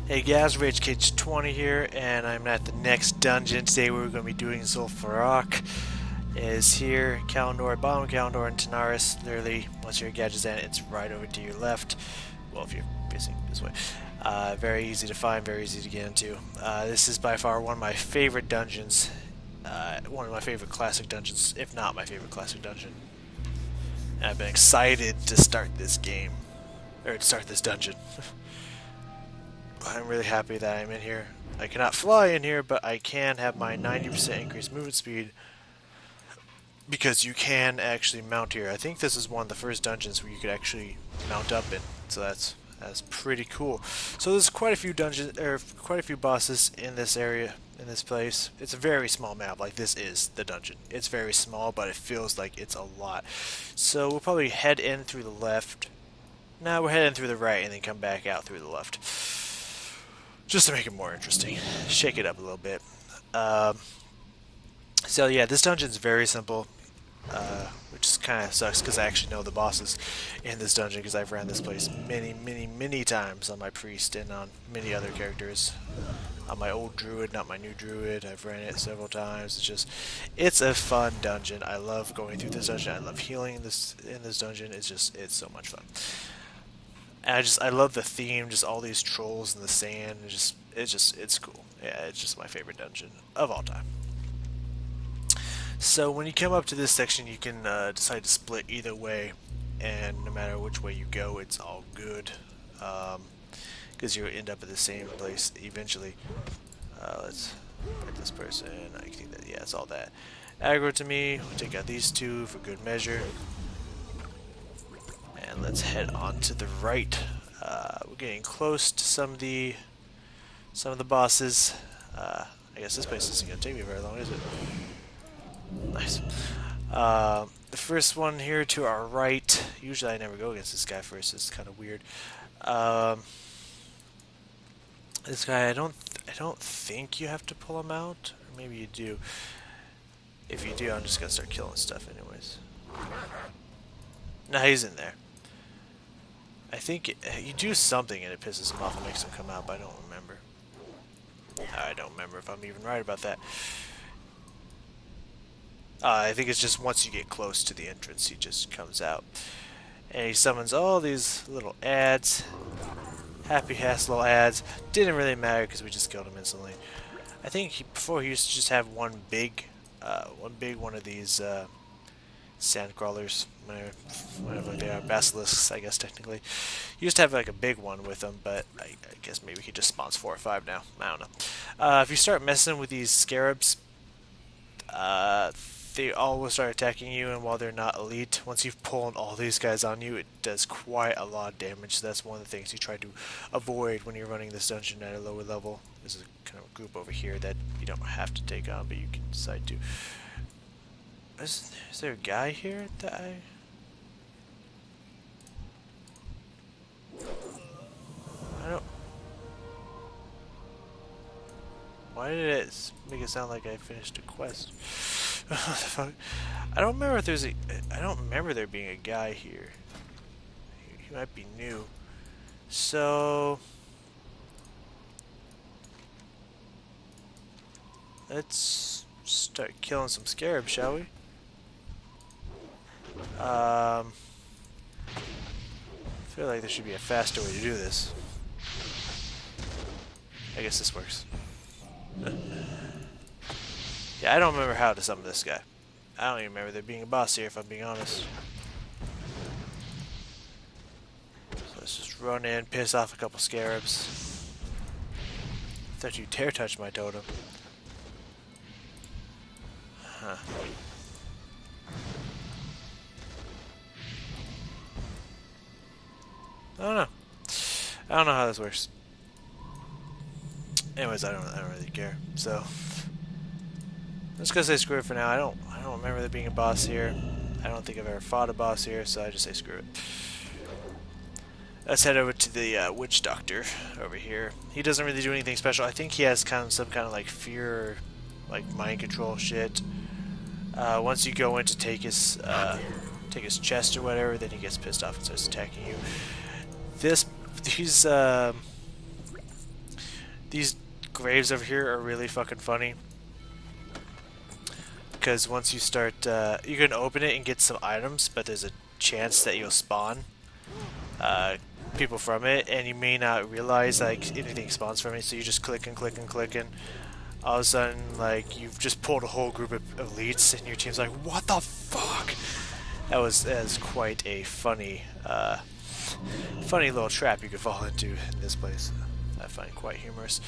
Hey guys, Rage Cage 20 here, and I'm at the next dungeon. Today we're going to be doing Zul'Farak. Is here, Kalendor, bottom of Kalendor, and Tanaris. Literally, once your gadget's in, it's right over to your left. Well, if you're facing this way. Very easy to find, very easy to get into. This is by far one of my favorite dungeons. One of my favorite classic dungeons, if not my favorite classic dungeon. And I've been excited to start this game, or to start this dungeon. I'm really happy that I'm in here. I cannot fly in here, but I can have my 90% increased movement speed because you can actually mount here. I think this is one of the first dungeons where you could actually mount up in, so that's pretty cool. So there's quite a few dungeons, or quite a few bosses in this area, in this place. It's a very small map. Like, this is the dungeon. It's very small, but it feels like it's a lot. So we'll probably head in through the left. No, we're heading through the right and then come back out through the left. Just to make it more interesting. Shake it up a little bit. So yeah, this dungeon's very simple, which kind of sucks because I actually know the bosses in this dungeon because I've ran this place many times on my priest and on many other characters. On my old druid, not my new druid, I've ran it several times. It's a fun dungeon. I love going through this dungeon. I love healing in this dungeon. It's so much fun. And I love the theme, just all these trolls in the sand. It's cool. Yeah, it's just my favorite dungeon of all time. So when you come up to this section, you can decide to split either way, and no matter which way you go, it's all good, because you'll end up at the same place eventually. Let's hit this person. I think that, yeah, it's all that. Aggro to me. We'll take out these two for good measure. And let's head on to the right. We're getting close to some of the bosses. I guess this place isn't going to take me very long, is it? Nice. The first one here to our right. Usually I never go against this guy first. It's kind of weird. This guy, I don't think you have to pull him out, or maybe you do. If you do, I'm just gonna start killing stuff anyways. Nah, he's in there. I think you do something and it pisses him off and makes him come out, but I don't remember. I don't remember if I'm even right about that. I think it's just once you get close to the entrance, he just comes out. And he summons all these little ads. Happy little ads. Didn't really matter because we just killed him instantly. I think before he used to just have one big one of these sand crawlers, whatever they are, basilisks, I guess technically. He used to have like a big one with him, but I guess maybe he just spawns 4 or 5 now. I don't know. If you start messing with these scarabs, they all will start attacking you, and while they're not elite, once you've pulled all these guys on you, it does quite a lot of damage. So that's one of the things you try to avoid when you're running this dungeon at a lower level. There's a kind of group over here that you don't have to take on, but you can decide to. Is there a guy here that I don't... Why did it make it sound like I finished a quest? What the fuck? I don't remember if there's a... I don't remember there being a guy here. He might be new. So... let's start killing some scarabs, shall we? I feel like there should be a faster way to do this. I guess this works. Yeah, I don't remember how to summon this guy. I don't even remember there being a boss here, if I'm being honest. So let's just run in, piss off a couple scarabs. Don't you dare touch my totem. Huh. I don't know. I don't know how this works. Anyways, I don't really care. So I'm just gonna say screw it for now. I don't remember there being a boss here. I don't think I've ever fought a boss here, so I just say screw it. Let's head over to the witch doctor over here. He doesn't really do anything special. I think he has some kind of like fear, like mind control shit. Once you go in to take his chest or whatever, then he gets pissed off and starts attacking you. These These graves over here are really fucking funny. Because once you start, you can open it and get some items, but there's a chance that you'll spawn people from it, and you may not realize like anything spawns from it, so you just click and click and click, and all of a sudden, like, you've just pulled a whole group of elites, and your team's like, what the fuck? That was quite a funny, funny little trap you could fall into in this place. I find quite humorous.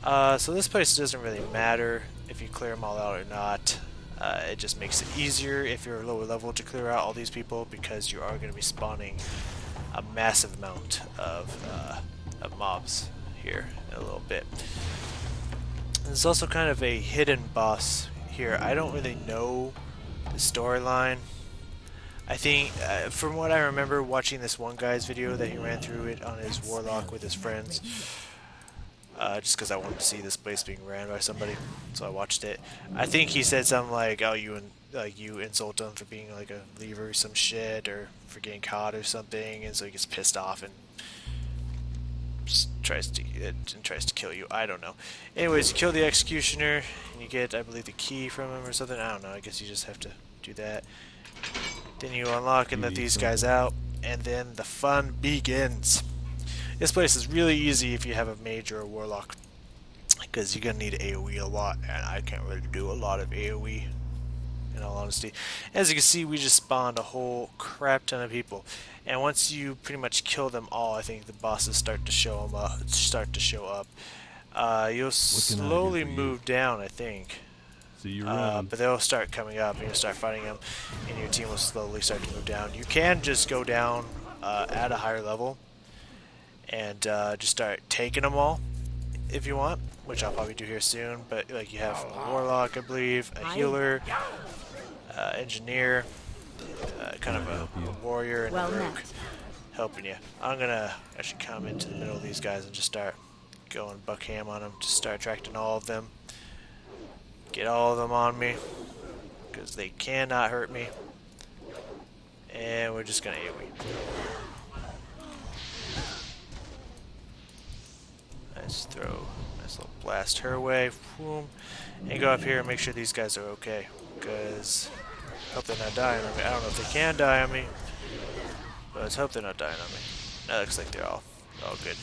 So this place doesn't really matter if you clear them all out or not. It just makes it easier if you're lower level to clear out all these people, because you are going to be spawning a massive amount of mobs here in a little bit. There's also kind of a hidden boss here. I don't really know the storyline. I think, from what I remember watching this one guy's video that he ran through it on his warlock with his friends, just because I wanted to see this place being ran by somebody, so I watched it. I think he said something like, "Oh, you insult him for being like a leaver or some shit, or for getting caught or something," and so he gets pissed off and tries to kill you. I don't know. Anyways, you kill the executioner and you get, I believe, the key from him or something. I don't know. I guess you just have to do that. Then you unlock and let these guys out, and then the fun begins. This place is really easy if you have a mage or a warlock, because you're gonna need AoE a lot, and I can't really do a lot of AoE, in all honesty. As you can see, we just spawned a whole crap ton of people, and once you pretty much kill them all, I think the bosses start to show up. You'll slowly move down, I think. So you're but they'll start coming up, and you'll start fighting them, and your team will slowly start to move down. You can just go down at a higher level and just start taking them all if you want, which I'll probably do here soon. But like, you have a warlock, I believe, a healer, engineer, kind of a warrior, and a rogue helping you. I'm gonna actually come into the middle of these guys and just start going buck ham on them. Just start attracting all of them. Get all of them on me, because they cannot hurt me. And we're just gonna AoE. Let's throw a nice little blast her way. Boom. And go up here and make sure these guys are okay, because I hope they're not dying on me. I don't know if they can die on me, but let's hope they're not dying on me. That looks like they're all good.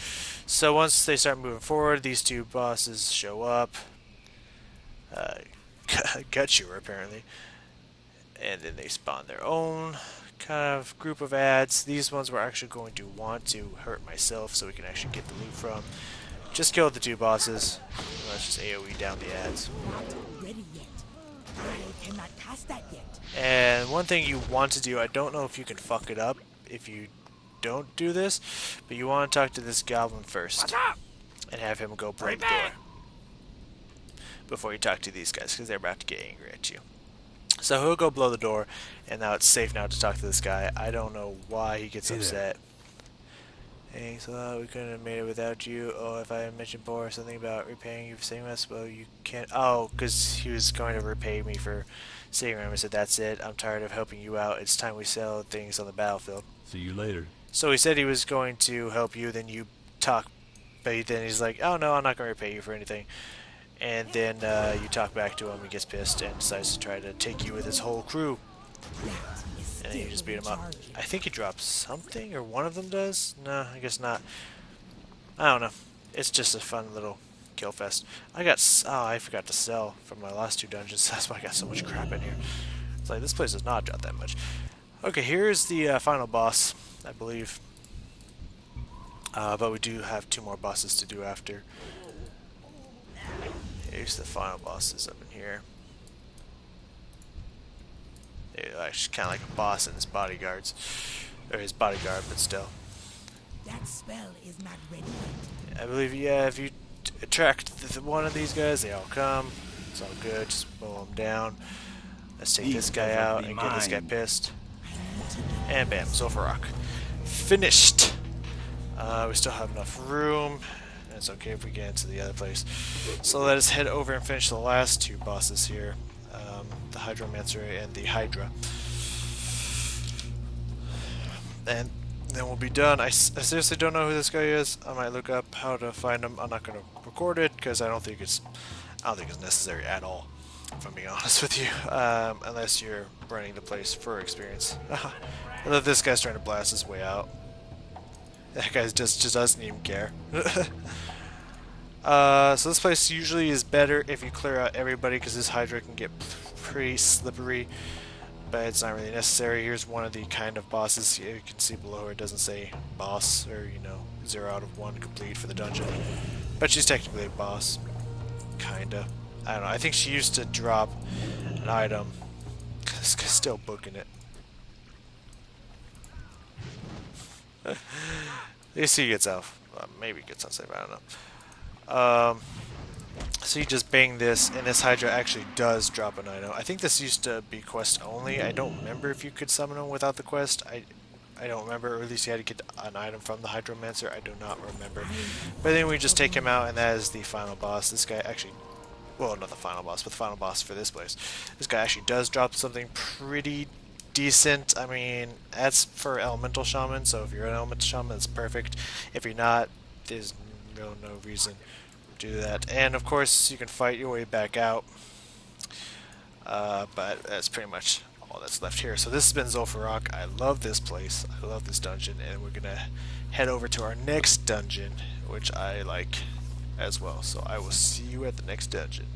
So once they start moving forward, these two bosses show up. Gut chewer, apparently. And then they spawn their own kind of group of ads. These ones we're actually going to want to hurt myself so we can actually get the loot from. Just killed the two bosses. Let's just AoE down the ads. And one thing you want to do, I don't know if you can fuck it up if you don't do this, but you want to talk to this goblin first and have him go blow the door before you talk to these guys, because they're about to get angry at you. So he'll go blow the door, and now it's safe now to talk to this guy. I don't know why he gets upset. Hey, so we couldn't have made it without you. Oh, if I had mentioned before something about repaying you for saving us, well, you can't. Oh, because he was going to repay me for saving him. I said, that's it. I'm tired of helping you out. It's time we sell things on the battlefield. See you later. So he said he was going to help you, then you talk, but then he's like, oh no, I'm not going to repay you for anything. And then you talk back to him, he gets pissed and decides to try to take you with his whole crew. And then you just beat him up. I think he drops something, or one of them does? No, I guess not. I don't know. It's just a fun little kill fest. I forgot to sell from my last two dungeons. That's why I got so much crap in here. It's like, this place does not drop that much. Okay, here's the final boss, I believe. But we do have two more bosses to do after. Here's the final bosses up in here. They're actually kind of like a boss and his bodyguards. Or his bodyguard, but still. That spell is not ready yet. I believe, yeah, if you attract one of these guys, they all come. It's all good, just blow them down. Let's take this guy out and get this guy pissed. And bam, Zul'Farak. Finished! We still have enough room. It's okay if we get into the other place. So let us head over and finish the last two bosses here. The Hydromancer and the Hydra. And Then we'll be done. I seriously don't know who this guy is. I might look up how to find him. I'm not gonna record it because I don't think it's necessary at all. If I'm being honest with you, unless you're running the place for experience. I love this guy's trying to blast his way out. That guy just doesn't even care. So this place usually is better if you clear out everybody because this Hydra can get pretty slippery, but it's not really necessary. Here's one of the kind of bosses. You can see below it doesn't say boss or 0 out of 1 complete for the dungeon, but she's technically a boss, kinda. I don't know. I think she used to drop an item. This guy's still booking it. At least he gets out. Maybe he gets outside. I don't know. So you just bang this, and this Hydra actually does drop an item. I think this used to be quest only. I don't remember if you could summon him without the quest. I don't remember, or at least you had to get an item from the Hydromancer. I do not remember. But then we just take him out, and that is the final boss. This guy actually, well, not the final boss, but the final boss for this place. This guy actually does drop something pretty decent. I mean, that's for Elemental Shaman, so if you're an Elemental Shaman, that's perfect. If you're not, there's no reason to do that. And of course, you can fight your way back out. But that's pretty much all that's left here. So this has been Zul'Farak. I love this place. I love this dungeon, and we're gonna head over to our next dungeon, which I like as well. So I will see you at the next dungeon.